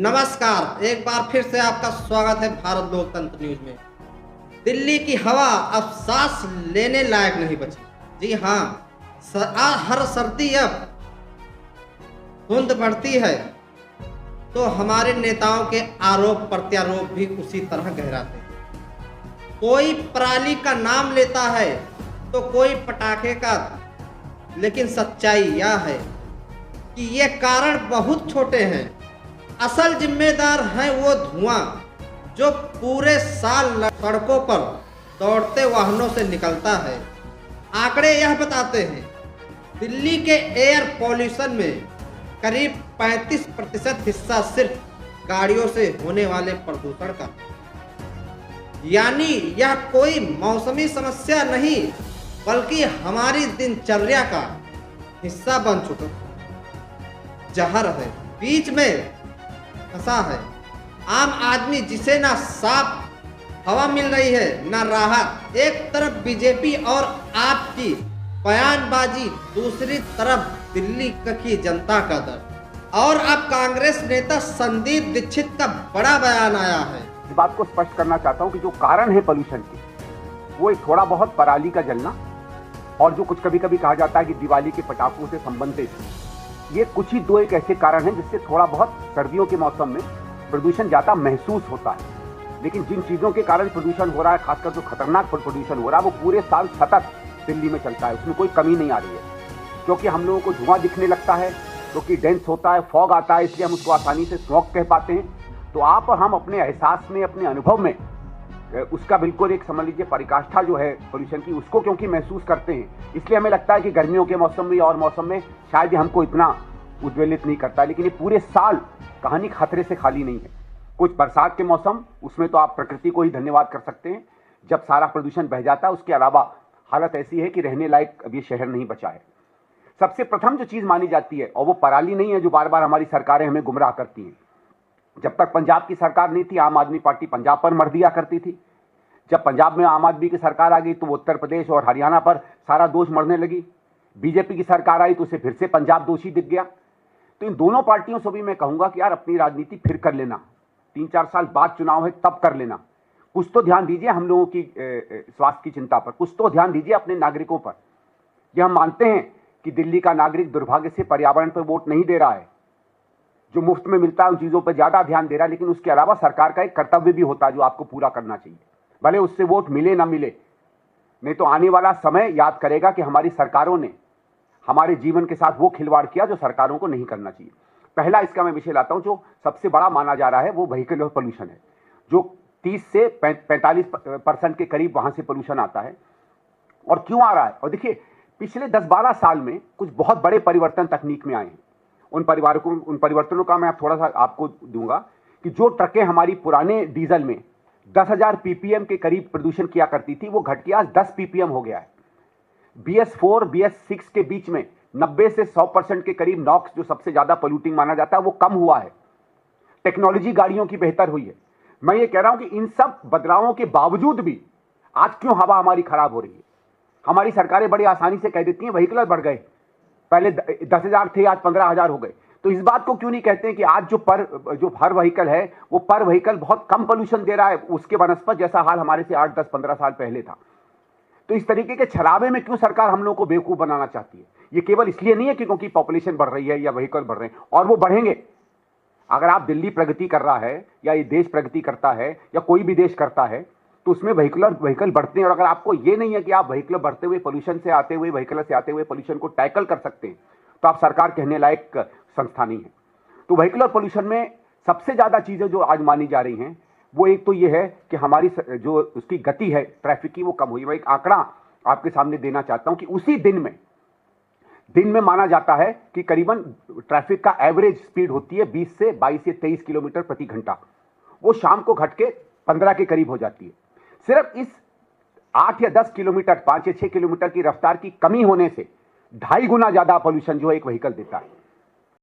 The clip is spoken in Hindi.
नमस्कार, एक बार फिर से आपका स्वागत है भारत लोकतंत्र न्यूज में। दिल्ली की हवा अब सांस लेने लायक नहीं बची। जी हाँ, हर सर्दी अब धुंध बढ़ती है तो हमारे नेताओं के आरोप प्रत्यारोप भी उसी तरह गहराते हैं। कोई पराली का नाम लेता है तो कोई पटाखे का, लेकिन सच्चाई यह है कि ये कारण बहुत छोटे हैं। असल जिम्मेदार है वो धुआं जो पूरे साल सड़कों पर दौड़ते वाहनों से निकलता है। आंकड़े यह बताते हैं दिल्ली के एयर पॉल्यूशन में करीब 35% हिस्सा सिर्फ गाड़ियों से होने वाले प्रदूषण का, यानी यह कोई मौसमी समस्या नहीं बल्कि हमारी दिनचर्या का हिस्सा बन चुका जहर है, बीच में फंसा है। आम आदमी जिसे ना साफ हवा मिल रही है ना राहत। एक तरफ बीजेपी और आपकी बयानबाजी, दूसरी तरफ दिल्ली की जनता का दर्द। और अब कांग्रेस नेता संदीप दीक्षित का बड़ा बयान आया है। इस बात को स्पष्ट करना चाहता हूं कि जो कारण है पोल्यूशन के, वो एक थोड़ा बहुत पराली का जलना और जो कुछ कभी कभी कहा जाता है कि दिवाली के पटाखों से संबंधित, ये कुछ ही दो एक ऐसे कारण हैं जिससे थोड़ा बहुत सर्दियों के मौसम में प्रदूषण ज्यादा महसूस होता है। लेकिन जिन चीजों के कारण प्रदूषण हो रहा है, खासकर जो खतरनाक प्रदूषण हो रहा है, वो पूरे साल सतत दिल्ली में चलता है, उसमें कोई कमी नहीं आ रही है। क्योंकि हम लोगों को धुआं दिखने लगता है, क्योंकि डेंस होता है, फॉग आता है, इसलिए हम उसको आसानी से स्मॉग कह पाते हैं। तो आप और हम अपने एहसास में, अपने अनुभव में उसका बिल्कुल एक समझ लीजिए पराकाष्ठा जो है पोल्यूशन की, उसको क्योंकि महसूस करते हैं, इसलिए हमें लगता है कि गर्मियों के मौसम में और मौसम में शायद हमको इतना उद्वेलित नहीं करता। लेकिन ये पूरे साल कहानी खतरे से खाली नहीं है। कुछ बरसात के मौसम, उसमें तो आप प्रकृति को ही धन्यवाद कर सकते हैं जब सारा प्रदूषण बह जाता है। उसके अलावा हालत ऐसी है कि रहने लायक अब ये शहर नहीं बचा है। सबसे प्रथम जो चीज मानी जाती है, और वो पराली नहीं है जो बार बार हमारी सरकारें हमें गुमराह करती हैं। जब तक पंजाब की सरकार नहीं थी, आम आदमी पार्टी पंजाब पर मर दिया करती थी। जब पंजाब में आम आदमी की सरकार आ गई तो वो उत्तर प्रदेश और हरियाणा पर सारा दोष मरने लगी। बीजेपी की सरकार आई तो उसे फिर से पंजाब दोषी दिख गया। तो इन दोनों पार्टियों से भी मैं कहूंगा कि यार अपनी राजनीति फिर कर लेना, 3-4 साल बाद चुनाव है तब कर लेना। कुछ तो ध्यान दीजिए हम लोगों की स्वास्थ्य की चिंता पर, कुछ तो ध्यान दीजिए अपने नागरिकों पर। यह हम मानते हैं कि दिल्ली का नागरिक दुर्भाग्य से पर्यावरण पर वोट नहीं दे रहा है, जो मुफ्त में मिलता है उन चीजों पर ज्यादा ध्यान दे रहा है। लेकिन उसके अलावा सरकार का एक कर्तव्य भी होता है जो आपको पूरा करना चाहिए, भले उससे वोट मिले ना मिले। नहीं तो आने वाला समय याद करेगा कि हमारी सरकारों ने हमारे जीवन के साथ वो खिलवाड़ किया जो सरकारों को नहीं करना चाहिए। पहला इसका मैं विषय लाता हूं, जो सबसे बड़ा माना जा रहा है वो व्हीकल पोल्यूशन है, जो 30 से 45% के करीब वहां से पोल्यूशन आता है। और क्यों आ रहा है? और देखिए पिछले 10-12 साल में कुछ बहुत बड़े परिवर्तन तकनीक में आए हैं। उन परिवर्तनों का मैं थोड़ा सा आपको दूंगा कि जो ट्रकें हमारी पुराने डीजल में 10,000 ppm के करीब प्रदूषण किया करती थी, वो घट के आज 10 ppm हो गया है। BS4 BS6 के बीच में 90 से 100% के करीब नॉक्स, जो सबसे ज्यादा पोल्यूटिंग माना जाता है, वो कम हुआ है। टेक्नोलॉजी गाड़ियों की बेहतर हुई है। मैं ये कह रहा हूं कि इन सब बदलावों के बावजूद भी आज क्यों हवा हमारी खराब हो रही है? हमारी सरकारें बड़ी आसानी से कह देती हैं व्हीकल बढ़ गए, पहले 10,000 थे आज 15,000 हो गए। तो इस बात को क्यों नहीं कहते हैं कि आज जो हर व्हीकल है वो पर व्हीकल बहुत कम पोल्यूशन दे रहा है उसके बनस्पत जैसा हाल हमारे से 8, 10, 15 साल पहले था। तो इस तरीके के छलावे में क्यों सरकार हम लोगों को बेवकूफ बनाना चाहती है? ये केवल इसलिए नहीं है कि क्योंकि पॉपुलेशन बढ़ रही है या व्हीकल बढ़ रहे हैं, और वो बढ़ेंगे। अगर आप दिल्ली प्रगति कर रहा है या ये देश प्रगति करता है या कोई भी देश करता है तो उसमें व्हीकल बढ़ते हैं। और अगर आपको ये नहीं है कि आप व्हीकल बढ़ते हुए पोल्यूशन से आते हुए व्हीकल से आते हुए पोल्यूशन को टैकल कर सकते हैं, तो आप सरकार कहने लायक संस्था नहीं है। तो व्हीकल पोल्यूशन में सबसे ज्यादा चीजें जो आज मानी जा रही हैं, वो एक तो ये है कि हमारी जो उसकी गति है ट्रैफिक की, वो कम हुई। मैं एक आंकड़ा आपके सामने देना चाहता हूं कि उसी दिन में माना जाता है कि करीबन ट्रैफिक का एवरेज स्पीड होती है 20 से 22 से 23 किलोमीटर प्रति घंटा, वो शाम को घट के 15 के करीब हो जाती है। सिर्फ इस 8 या 10 किलोमीटर, 5 या 6 किलोमीटर की रफ्तार की कमी होने से 2.5 गुना ज्यादा पोल्यूशन जो एक व्हीकल देता है।